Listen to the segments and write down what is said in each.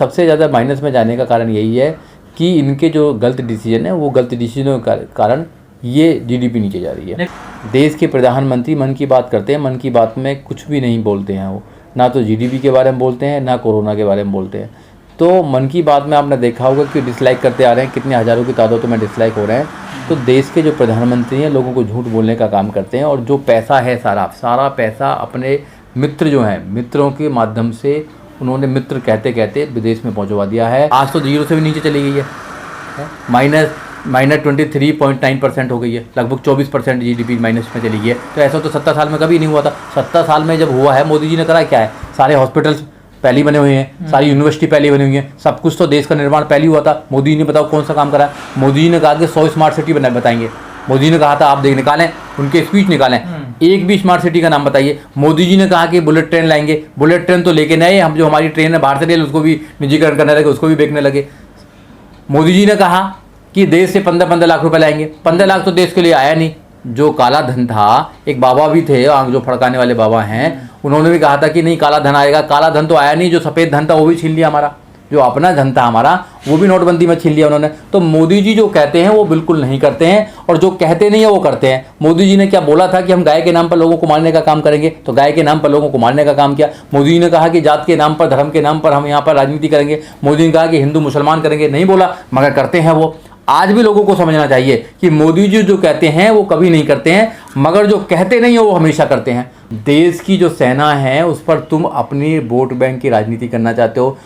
सबसे ज़्यादा माइनस में जाने का कारण यही है कि इनके जो गलत डिसीजन है वो गलत डिसीजनों के कारण ये जीडीपी नीचे जा रही है। देश के प्रधानमंत्री मन की बात करते हैं, मन की बात में कुछ भी नहीं बोलते हैं। वो ना तो जीडीपी के बारे में बोलते हैं, ना कोरोना के बारे में बोलते हैं। तो मन की बात में आपने देखा होगा कि डिसलाइक करते आ रहे हैं, कितने हज़ारों की तादाद में डिसलाइक हो रहे हैं। तो देश के जो प्रधानमंत्री हैं लोगों को झूठ बोलने का काम करते हैं, और जो पैसा है सारा पैसा अपने मित्र जो हैं, मित्रों के माध्यम से उन्होंने मित्र कहते कहते विदेश में पहुंचवा दिया है। आज तो 0 से भी नीचे चली गई है, माइनस 23.9% हो गई है, लगभग 24% जीडीपी माइनस में चली गई है। तो ऐसा तो 70 साल में कभी नहीं हुआ था। 70 साल में जब हुआ है, मोदी जी ने करा क्या है? सारे हॉस्पिटल्स पहले बने हुए हैं, सारी यूनिवर्सिटी पहले बनी हुई है, सब कुछ तो देश का निर्माण पहले हुआ था। मोदी जी ने बताओ कौन सा काम करा? मोदी जी ने कहा कि 100 स्मार्ट सिटी बताएंगे। मोदी जी ने कहा था, आप देख निकालें, उनके स्पीच निकालें, एक भी स्मार्ट सिटी का नाम बताइए। मोदी जी ने कहा कि बुलेट ट्रेन लाएंगे, बुलेट ट्रेन तो लेके नए, हम जो हमारी ट्रेन है बाहर से रेल उसको भी निजीकरण करने लगे, उसको भी बेचने लगे। मोदी जी ने कहा कि देश से 15-15 लाख रुपए लाएंगे, 15 लाख तो देश के लिए आया नहीं। जो काला धन था, एक बाबा भी थे, आंख जो फड़काने वाले बाबा हैं, उन्होंने भी कहा था कि नहीं काला धन आएगा। काला धन तो आया नहीं, जो सफ़ेद धन था वो भी छीन लिया हमारा, जो अपना धन था हमारा वो भी नोटबंदी में छीन लिया उन्होंने। तो मोदी जी जो कहते हैं वो बिल्कुल नहीं करते हैं, और जो कहते नहीं है वो करते हैं। मोदी जी ने क्या बोला था कि हम गाय के नाम पर लोगों को मारने का काम करेंगे, तो गाय के नाम पर लोगों को मारने का काम किया। मोदी जी ने कहा कि जात के नाम पर, धर्म के नाम पर हम यहाँ पर राजनीति करेंगे। मोदी ने कहा कि हिंदू मुसलमान करेंगे, नहीं बोला, मगर करते हैं वो। आज भी लोगों को समझना चाहिए कि मोदी जी जो कहते हैं वो कभी नहीं करते हैं, मगर जो कहते नहीं है वो हमेशा करते हैं। देश की जो सेना है उस पर तुम अपनी वोट बैंक की राजनीति करना चाहते हो।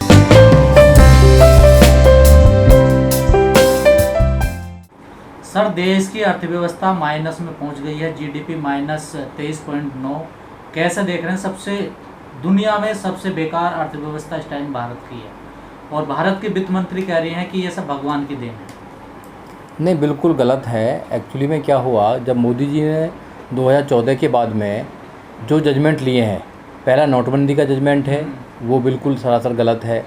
सर, देश की अर्थव्यवस्था माइनस में पहुंच गई है, जीडीपी -23.9। कैसे देख रहे हैं? सबसे दुनिया में सबसे बेकार अर्थव्यवस्था इस टाइम भारत की है, और भारत के वित्त मंत्री कह रहे हैं कि ये सब भगवान की देन है। नहीं, बिल्कुल गलत है। एक्चुअली में क्या हुआ, जब मोदी जी ने 2014 के बाद में जो जजमेंट लिए हैं, पहला नोटबंदी का जजमेंट है, वो बिल्कुल सरासर गलत है,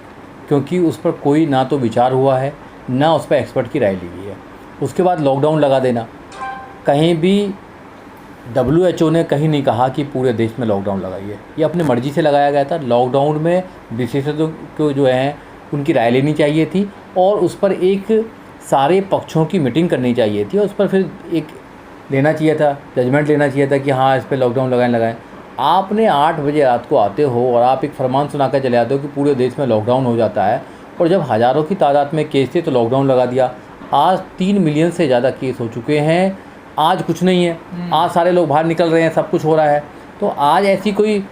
क्योंकि उस पर कोई ना तो विचार हुआ है, ना उस पर एक्सपर्ट की राय ली गई है। उसके बाद लॉकडाउन लगा देना, कहीं भी WHO ने कहीं नहीं कहा कि पूरे देश में लॉकडाउन लगाइए, ये अपनी मर्ज़ी से लगाया गया था। लॉकडाउन में विशेषज्ञों को जो हैं उनकी राय लेनी चाहिए थी, और उस पर एक सारे पक्षों की मीटिंग करनी चाहिए थी, और उस पर फिर एक लेना चाहिए था, जजमेंट लेना चाहिए था कि हाँ इस पर लॉकडाउन लगाएं। आपने 8 बजे रात को आते हो और आप एक फरमान सुना कर चले आते हो कि पूरे देश में लॉकडाउन हो जाता है, और जब हज़ारों की तादाद में केस थे तो लॉकडाउन लगा दिया। आज 3 मिलियन से ज़्यादा केस हो चुके हैं, आज कुछ नहीं है, आज सारे लोग बाहर निकल रहे हैं, सब कुछ हो रहा है। तो आज ऐसी कोई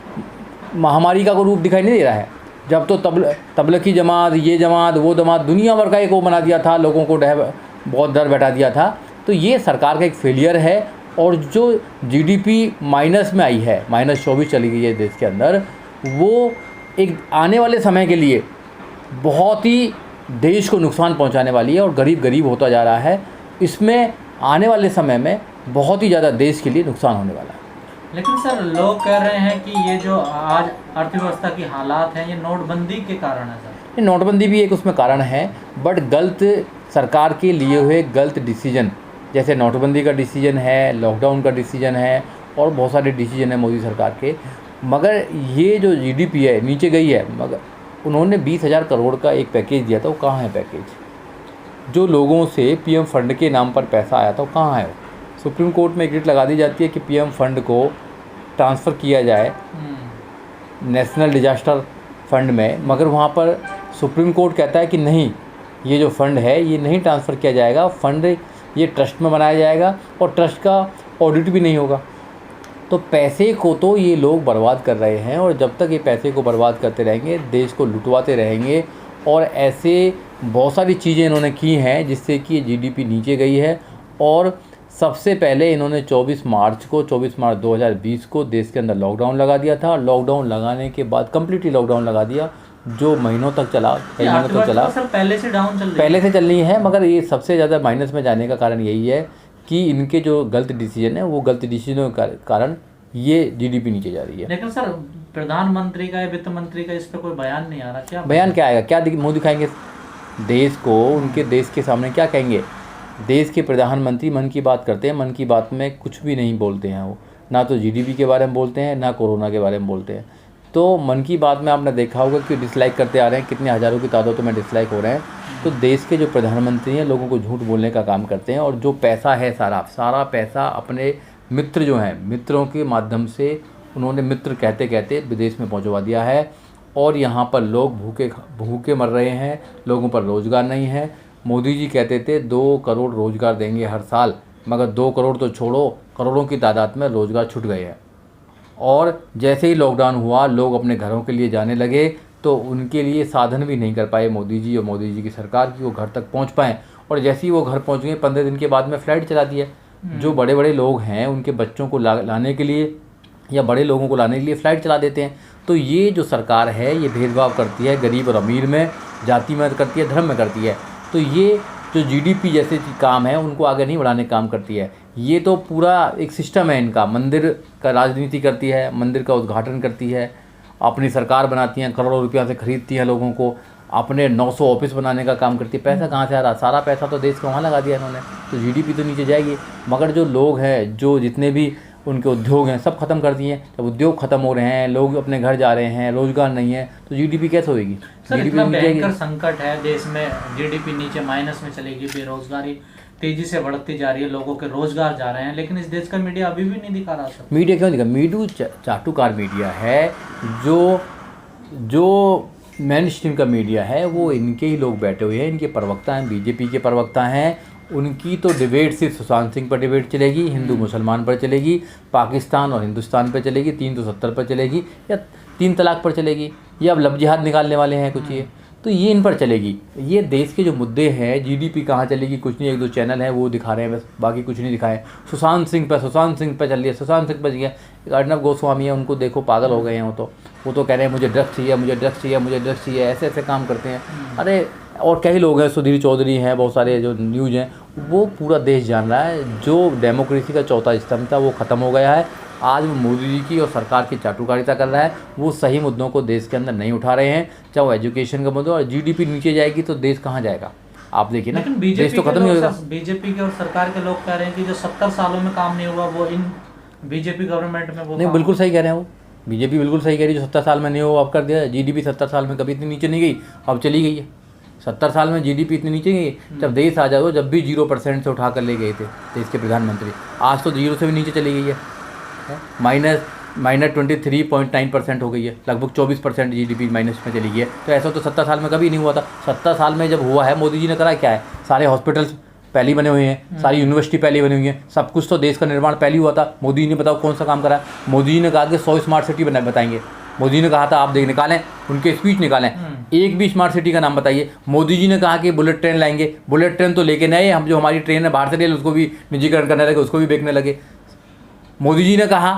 महामारी का कोई रूप दिखाई नहीं दे रहा है। जब तो तबलीगी जमात, ये जमात, वो जमात, दुनिया भर का एक वो बना दिया था, लोगों को बहुत डर बैठा दिया था। तो ये सरकार का एक फेलियर है। और जो जीडीपी माइनस में आई है, -24 चली गई है देश के अंदर, वो एक आने वाले समय के लिए बहुत ही देश को नुकसान पहुंचाने वाली है, और गरीब होता जा रहा है। इसमें आने वाले समय में बहुत ही ज़्यादा देश के लिए नुकसान होने वाला है। लेकिन सर, लोग कह रहे हैं कि ये जो आज अर्थव्यवस्था की हालात हैं ये नोटबंदी के कारण है। सर, ये नोटबंदी भी एक उसमें कारण है, बट गलत सरकार के लिए हुए गलत डिसीजन, जैसे नोटबंदी का डिसीजन है, लॉकडाउन का डिसीजन है, और बहुत सारे डिसीजन है मोदी सरकार के। मगर ये जो जीडीपी है नीचे गई है, मगर उन्होंने 20,000 करोड़ का एक पैकेज दिया था, वो कहाँ है पैकेज? जो लोगों से पीएम फंड के नाम पर पैसा आया था वो कहाँ है? सुप्रीम कोर्ट में एक रिट लगा दी जाती है कि पीएम फंड को ट्रांसफ़र किया जाए नेशनल डिजास्टर फंड में, मगर वहाँ पर सुप्रीम कोर्ट कहता है कि नहीं, ये जो फ़ंड है ये नहीं ट्रांसफ़र किया जाएगा, फ़ंड ये ट्रस्ट में बनाया जाएगा, और ट्रस्ट का ऑडिट भी नहीं होगा। तो पैसे को तो ये लोग बर्बाद कर रहे हैं, और जब तक ये पैसे को बर्बाद करते रहेंगे, देश को लुटवाते रहेंगे, और ऐसे बहुत सारी चीज़ें इन्होंने की हैं जिससे कि जीडीपी नीचे गई है। और सबसे पहले इन्होंने 24 मार्च 2020 को देश के अंदर लॉकडाउन लगा दिया था। लॉकडाउन लगाने के बाद कम्प्लीटली लॉकडाउन लगा दिया, जो महीनों तक चला, कई महीनों तक चला। सर, पहले से डाउन चल रही है, पहले से चल रही है, मगर ये सबसे ज़्यादा माइनस में जाने का कारण यही है कि इनके जो गलत डिसीजन है वो गलत डिसीजनों के कारण ये जीडीपी नीचे जा रही है। लेकिन सर, प्रधानमंत्री का या वित्त मंत्री का इस पर कोई बयान नहीं आ रहा। क्या बयान क्या आएगा? क्या मुँह दिखाएंगे देश को? उनके देश के सामने क्या कहेंगे? देश के प्रधानमंत्री मन की बात करते हैं, मन की बात में कुछ भी नहीं बोलते हैं। वो ना तो जीडीपी के बारे में बोलते हैं, ना कोरोना के बारे में बोलते हैं। तो मन की बात में आपने देखा होगा कि डिसलाइक करते आ रहे हैं, कितने हज़ारों की तादाद में डिसलाइक हो रहे हैं। तो देश के जो प्रधानमंत्री हैं लोगों को झूठ बोलने का काम करते हैं, और जो पैसा है सारा पैसा अपने मित्र जो हैं, मित्रों के माध्यम से उन्होंने मित्र कहते कहते विदेश में पहुंचवा दिया है। और यहाँ पर लोग भूखे मर रहे हैं, लोगों पर रोज़गार नहीं है। मोदी जी कहते थे 2 करोड़ रोज़गार देंगे हर साल, मगर 2 करोड़ तो छोड़ो, करोड़ों की तादाद में रोज़गार छूट गए हैं। और जैसे ही लॉकडाउन हुआ, लोग अपने घरों के लिए जाने लगे, तो उनके लिए साधन भी नहीं कर पाए मोदी जी और मोदी जी की सरकार कि वो घर तक पहुंच पाएँ। और जैसे ही वो घर पहुंच गए, 15 दिन के बाद में फ़्लाइट चला दी है। जो बड़े बड़े लोग हैं उनके बच्चों को लाने के लिए या बड़े लोगों को लाने के लिए फ़्लाइट चला देते हैं। तो ये जो सरकार है ये भेदभाव करती है गरीब और अमीर में, जाति में करती है, धर्म में करती है। तो ये जो जीडीपी जैसे काम है उनको आगे नहीं बढ़ाने का काम करती है। ये तो पूरा एक सिस्टम है इनका, मंदिर का राजनीति करती है, मंदिर का उद्घाटन करती है, अपनी सरकार बनाती हैं, करोड़ों रुपया से खरीदती हैं लोगों को, अपने 900 ऑफिस बनाने का काम करती है। पैसा कहाँ से आ रहा? सारा पैसा तो देश को वहाँ लगा दिया इन्होंने, तो जीडीपी तो नीचे जाएगी। मगर जो लोग हैं, जो जितने भी उनके उद्योग हैं, सब खत्म कर दिए हैं। जब उद्योग खत्म हो रहे हैं, लोग अपने घर जा रहे हैं, रोजगार नहीं है, तो जीडीपी कैसे होगी? सर, इतना भयंकर संकट है देश में, जीडीपी नीचे माइनस में चलेगी, बेरोजगारी तेजी से बढ़ती जा रही है, लोगों के रोजगार जा रहे हैं, लेकिन इस देश का मीडिया अभी भी नहीं दिखा रहा। सर मीडिया क्यों दिखा? मीडिया चाटुकार मीडिया है। जो मेन स्ट्रीम का मीडिया है वो इनके ही लोग बैठे हुए हैं, इनके प्रवक्ता हैं, बीजेपी के प्रवक्ता हैं। उनकी तो डिबेट सिर्फ सुशांत सिंह पर डिबेट चलेगी, हिंदू मुसलमान पर चलेगी, पाकिस्तान और हिंदुस्तान पर चलेगी, 370 पर चलेगी, या 3 तलाक पर चलेगी, या अब लव जिहाद निकालने वाले हैं कुछ ये, तो ये इन पर चलेगी। ये देश के जो मुद्दे हैं, जीडीपी कहाँ चलेगी कुछ नहीं, 1-2 चैनल हैं वो दिखा रहे हैं बस, बाकी कुछ नहीं दिखाएं। सुशांत सिंह पर चल रही है, सुशांत सिंह पर गया। एक अर्नब गोस्वामी है, उनको देखो पागल हो गए हैं वो तो कह रहे हैं मुझे ड्रग्स चाहिए, मुझे ड्रग्स चाहिए, मुझे ड्रग्स चाहिए, ऐसे ऐसे काम करते हैं। अरे और कई लोग हैं, सुधीर चौधरी हैं, बहुत सारे जो न्यूज़ हैं, वो पूरा देश जान रहा है जो डेमोक्रेसी का चौथा स्तंभ था वो ख़त्म हो गया है। आज वो मोदी जी की और सरकार की चाटुकारिता कर रहा है, वो सही मुद्दों को देश के अंदर नहीं उठा रहे हैं, चाहे वो एजुकेशन का मुद्दा। और जीडीपी नीचे जाएगी तो देश कहाँ जाएगा? आप देखिए ना, देश तो खत्म ही होगा। बीजेपी के और सरकार के लोग कह रहे हैं कि जो 70 सालों में काम नहीं हुआ वो इन बीजेपी गवर्नमेंट में वो नहीं, बिल्कुल सही कह रहे हैं वो, बीजेपी बिल्कुल सही कह रही है। जो 70 साल में नहीं हुआ अब कर दिया। जीडीपी 70 साल में कभी इतनी नीचे नहीं गई, अब चली गई है। 70 साल में जीडीपी इतनी नीचे गई जब देश आज़ाद हो, जब भी 0% से उठा कर ले गए थे देश के प्रधानमंत्री। आज तो 0 से भी नीचे चली गई है, माइनस 23.9% हो गई है, लगभग 24% जीडीपी माइनस में चली गई है। तो ऐसा तो 70 साल में कभी नहीं हुआ था। 70 साल में जब हुआ है, मोदी जी ने करा क्या है? सारे हॉस्पिटल्स पहले बने हुए हैं, सारी यूनिवर्सिटी पहले बनी हुई है, सब कुछ तो देश का निर्माण पहले हुआ था। मोदी जी ने बताओ कौन सा काम करा? मोदी जी ने कहा कि 100 स्मार्ट सिटी बताएंगे। मोदी ने कहा था, आप देख निकालें, उनके स्पीच निकालें, एक भी स्मार्ट सिटी का नाम बताइए। मोदी जी ने कहा कि बुलेट ट्रेन लाएंगे, बुलेट ट्रेन तो लेके नहीं, हम जो हमारी ट्रेन है बाहर से ले उसको भी निजीकरण करने लगे, उसको भी बेचने लगे। मोदी जी ने कहा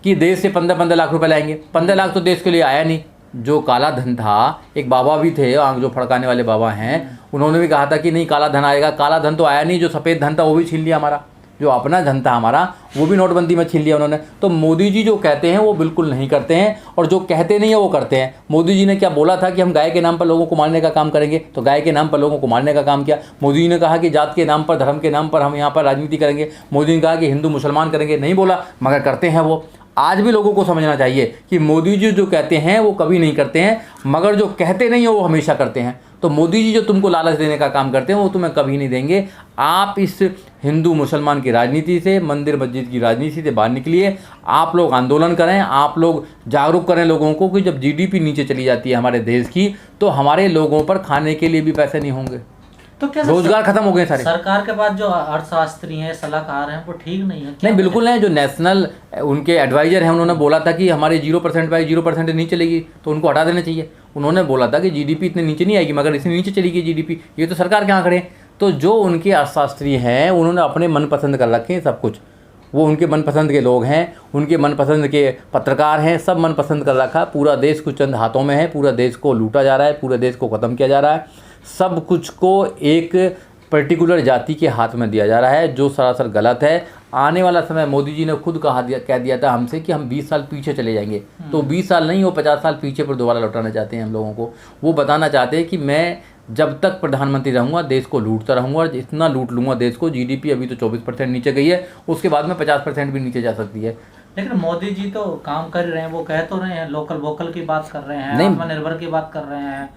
कि देश से 15 लाख रुपए लाएंगे, 15 लाख तो देश के लिए आया नहीं। जो काला धन था, एक बाबा भी थे, आंख जो फड़काने वाले बाबा हैं, उन्होंने भी कहा था कि नहीं काला धन आएगा। काला धन तो आया नहीं, जो सफ़ेद धन था वो भी छीन लिया हमारा, जो अपना धन था हमारा वो भी नोटबंदी में छीन लिया उन्होंने। तो मोदी जी जो कहते हैं वो बिल्कुल नहीं करते हैं, और जो कहते नहीं है वो करते हैं। मोदी जी ने क्या बोला था कि हम गाय के नाम पर लोगों को मारने का काम करेंगे, तो गाय के नाम पर लोगों को मारने का काम किया। मोदी जी ने कहा कि जात के नाम पर, धर्म के नाम पर हम यहाँ पर राजनीति करेंगे। मोदी ने कहा कि हिंदू मुसलमान करेंगे, नहीं बोला, मगर करते हैं वो। आज भी लोगों को समझना चाहिए कि मोदी जी जो कहते हैं वो कभी नहीं करते हैं, मगर जो कहते नहीं है वो हमेशा करते हैं। तो मोदी जी जो तुमको लालच देने का काम करते हैं वो तुम्हें कभी नहीं देंगे। आप इस हिंदू मुसलमान की राजनीति से, मंदिर मस्जिद की राजनीति से बाहर निकलिए। आप लोग आंदोलन करें, आप लोग जागरूक करें लोगों को कि जब जीडीपी नीचे चली जाती है हमारे देश की, तो हमारे लोगों पर खाने के लिए भी पैसे नहीं होंगे, तो क्या रोजगार खत्म हो गए सारे। सरकार के पास जो अर्थशास्त्री हैं, सलाहकार हैं, वो ठीक नहीं है? नहीं, बिल्कुल नहीं। जो नेशनल उनके एडवाइजर हैं, उन्होंने बोला था कि हमारे 0% बाई 0% नहीं चलेगी, तो उनको हटा देना चाहिए। उन्होंने बोला था कि जीडीपी इतने नीचे नहीं आएगी, मगर इतनी नीचे चली गई जीडीपी। ये तो सरकार के आंकड़े हैं। तो जो उनके अर्थशास्त्री हैं उन्होंने अपने मनपसंद कर रखे हैं सब कुछ, वो उनके मनपसंद के लोग हैं, उनके मनपसंद के पत्रकार हैं, सब मनपसंद कर रखा। पूरा देश कुछ चंद हाथों में है, पूरा देश को लूटा जा रहा है, पूरे देश को ख़त्म किया जा रहा है, सब कुछ को एक पर्टिकुलर जाति के हाथ में दिया जा रहा है, जो सरासर गलत है। आने वाला समय मोदी जी ने खुद कह दिया था हमसे कि हम 20 साल पीछे चले जाएंगे। तो 20 साल नहीं, वो 50 साल पीछे पर दोबारा लौटाना चाहते हैं हम लोगों को। वो बताना चाहते हैं कि मैं जब तक प्रधानमंत्री रहूँगा देश को लूटता रहूँगा, और इतना लूट लूँगा देश को। जीडीपी अभी तो 24% नीचे गई है, उसके बाद में 50% भी नीचे जा सकती है। लेकिन मोदी जी तो काम कर रहे हैं, वो कह तो रहे हैं, लोकल वोकल की बात कर रहे हैं, नहीं, आत्मनिर्भर की बात कर रहे हैं,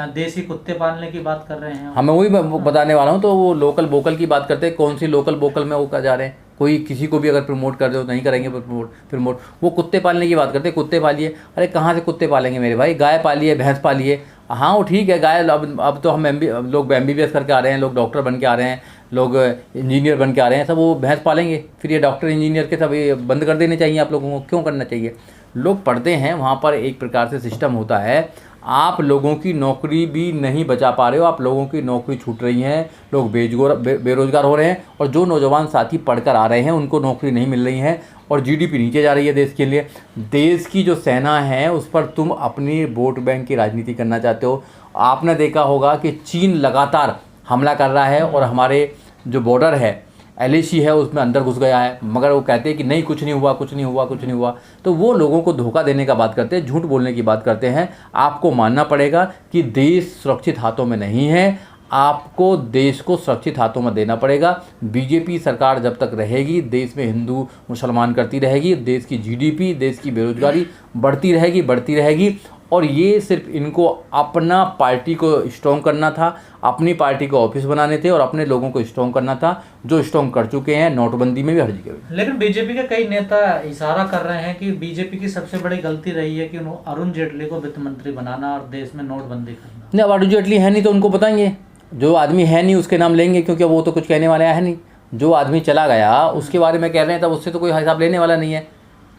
देसी कुत्ते पालने की बात कर रहे हैं। हाँ मैं वही बताने वाला हूँ। तो वो लोकल वोकल की बात करते हैं, कौन सी लोकल वोकल में वो कर जा रहे हैं। कोई किसी को भी अगर प्रमोट कर दे तो नहीं करेंगे प्रमोट। वो कुत्ते पालने की बात करते हैं, कुत्ते पालिए। अरे कहाँ से कुत्ते पालेंगे मेरे भाई, गाय पालिए, भैंस पालिए। हाँ वो ठीक है, गाय अब तो हम लोग MBBS करके आ रहे हैं, लोग डॉक्टर बन के आ रहे हैं, लोग इंजीनियर बन के आ रहे हैं, सब वो भैंस पालेंगे। फिर ये डॉक्टर इंजीनियर के सब ये बंद कर देने चाहिए आप लोगों को, क्यों करना चाहिए। लोग पढ़ते हैं, वहाँ पर एक प्रकार से सिस्टम होता है, आप लोगों की नौकरी भी नहीं बचा पा रहे हो, आप लोगों की नौकरी छूट रही हैं, लोग बेरोजगार हो रहे हैं, और जो नौजवान साथी पढ़कर आ रहे हैं उनको नौकरी नहीं मिल रही है, और GDP नीचे जा रही है देश के लिए। देश की जो सेना है उस पर तुम अपनी वोट बैंक की राजनीति करना चाहते हो। आपने देखा होगा कि चीन लगातार हमला कर रहा है, और हमारे जो बॉर्डर है LAC है उसमें अंदर घुस गया है, मगर वो कहते हैं कि नहीं कुछ नहीं हुआ, कुछ नहीं हुआ, कुछ नहीं हुआ। तो वो लोगों को धोखा देने का बात करते हैं, झूठ बोलने की बात करते हैं। आपको मानना पड़ेगा कि देश सुरक्षित हाथों में नहीं है, आपको देश को सुरक्षित हाथों में देना पड़ेगा। BJP सरकार जब तक रहेगी, देश में हिंदू मुसलमान करती रहेगी, देश की GDP, देश की बेरोजगारी बढ़ती रहेगी। और ये सिर्फ इनको अपना पार्टी को स्ट्रॉन्ग करना था, अपनी पार्टी को ऑफिस बनाने थे, और अपने लोगों को स्ट्रॉन्ग करना था, जो स्ट्रॉन्ग कर चुके हैं नोटबंदी में भी, हर जगह। लेकिन BJP के कई नेता इशारा कर रहे हैं कि BJP की सबसे बड़ी गलती रही है कि अरुण जेटली को वित्त मंत्री बनाना और देश में नोटबंदी करना। नहीं, अब अरुण जेटली है नहीं तो उनको बताएंगे, जो आदमी है नहीं उसके नाम लेंगे, क्योंकि वो तो कुछ कहने वाला है नहीं। जो आदमी चला गया उसके बारे में कह रहे हैं, तब उससे तो कोई हिसाब लेने वाला नहीं है।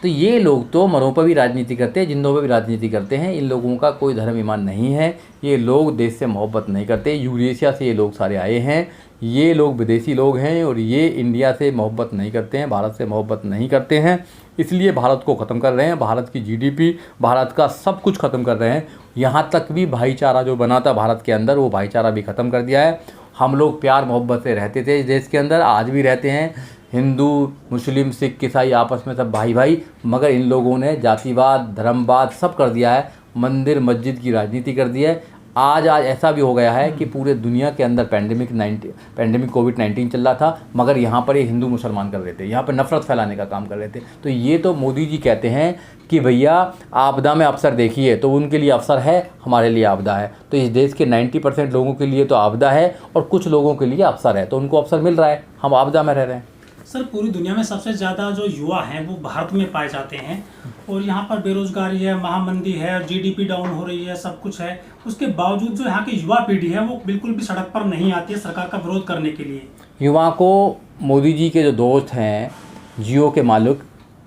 तो ये लोग तो मरों पर भी राजनीति करते हैं, जिंदों पर भी राजनीति करते हैं। इन लोगों का कोई धर्म ईमान नहीं है, ये लोग देश से मोहब्बत नहीं करते। यूरेशिया से ये लोग सारे आए हैं, ये लोग विदेशी लोग हैं, और ये इंडिया से मोहब्बत नहीं करते हैं, भारत से मोहब्बत नहीं करते हैं। इसलिए भारत को ख़त्म कर रहे हैं, भारत की GDP, भारत का सब कुछ ख़त्म कर रहे हैं। यहाँ तक भी भाईचारा जो बना था भारत के अंदर, वो भाईचारा भी ख़त्म कर दिया है। हम लोग प्यार मोहब्बत से रहते थे इस देश के अंदर, आज भी रहते हैं। हिंदू, मुस्लिम, सिख, ईसाई आपस में सब भाई भाई, मगर इन लोगों ने जातिवाद, धर्मवाद सब कर दिया है, मंदिर मस्जिद की राजनीति कर दी है। आज ऐसा भी हो गया है कि पूरे दुनिया के अंदर पैंडेमिक कोविड-19 चल रहा था, मगर यहाँ पर ये हिंदू मुसलमान कर रहे थे, यहाँ पर नफरत फैलाने का काम कर रहे थे। तो ये तो मोदी जी कहते हैं कि भैया आपदा में अवसर देखिए, तो उनके लिए अवसर है, हमारे लिए आपदा है। तो इस देश के 90% लोगों के लिए तो आपदा है, और कुछ लोगों के लिए अवसर है, तो उनको अवसर मिल रहा है, हम आपदा में रह रहे हैं। सर, पूरी दुनिया में सबसे ज़्यादा जो युवा हैं वो भारत में पाए जाते हैं, और यहाँ पर बेरोजगारी है, महामंदी है, GDP डाउन हो रही है, सब कुछ है। उसके बावजूद जो यहाँ की युवा पीढ़ी है वो बिल्कुल भी सड़क पर नहीं आती है सरकार का विरोध करने के लिए। युवा को मोदी जी के जो दोस्त हैं, जियो के मालिक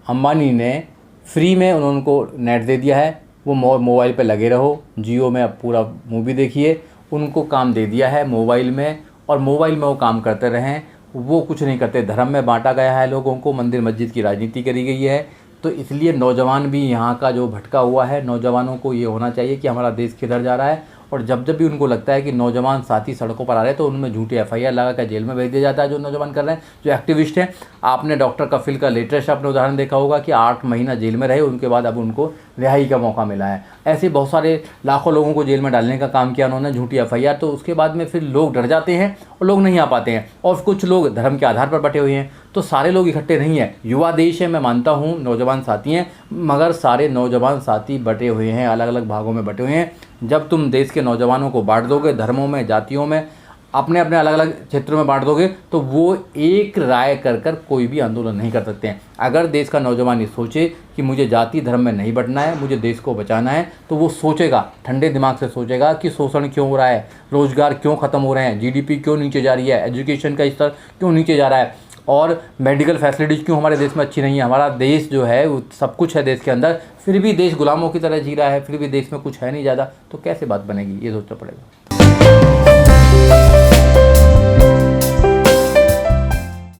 अंबानी ने फ्री में उनको नेट दे दिया है, वो मोबाइल पे लगे रहो, जियो में अब पूरा मूवी देखिए। उनको काम दे दिया है मोबाइल में, और मोबाइल में वो काम करते रहें, वो कुछ नहीं करते। धर्म में बांटा गया है लोगों को, मंदिर मस्जिद की राजनीति करी गई है। तो इसलिए नौजवान भी यहाँ का जो भटका हुआ है, नौजवानों को ये होना चाहिए कि हमारा देश किधर जा रहा है। और जब भी उनको लगता है कि नौजवान साथी सड़कों पर आ रहे हैं, तो उनमें झूठी FIR लगा कर जेल में भेज दिया जाता है, जो नौजवान कर रहे हैं, जो एक्टिविस्ट हैं। आपने डॉक्टर कफिल का लेटेस्ट आपने उदाहरण देखा होगा कि 8 महीना जेल में रहे, उनके बाद अब उनको रिहाई का मौका मिला है। ऐसे बहुत सारे लाखों लोगों को जेल में डालने का काम किया उन्होंने, झूठी FIR। तो उसके बाद में फिर लोग डर जाते हैं और लोग नहीं आ पाते हैं, और कुछ लोग धर्म के आधार पर बटे हुए हैं। तो सारे लोग इकट्ठे नहीं हैं। युवा देश है, मैं मानता हूँ, नौजवान साथी हैं, मगर सारे नौजवान साथी बटे हुए हैं, अलग अलग भागों में बटे हुए हैं। जब तुम देश के नौजवानों को बांट दोगे, धर्मों में, जातियों में, अपने अपने अलग अलग क्षेत्रों में बांट दोगे, तो वो एक राय कर कोई भी आंदोलन नहीं कर सकते हैं। अगर देश का नौजवान ये सोचे कि मुझे जाति धर्म में नहीं बंटना है, मुझे देश को बचाना है, तो वो सोचेगा, ठंडे दिमाग से सोचेगा कि शोषण क्यों हो रहा है, रोजगार क्यों ख़त्म हो रहे हैं, GDP क्यों नीचे जा रही है, एजुकेशन का स्तर क्यों नीचे जा रहा है, और मेडिकल फैसिलिटीज़ क्यों हमारे देश में अच्छी नहीं है। हमारा देश जो है वो सब कुछ है देश के अंदर, फिर भी देश गुलामों की तरह जी रहा है, फिर भी देश में कुछ है नहीं ज़्यादा, तो कैसे बात बनेगी, ये सोचना पड़ेगा।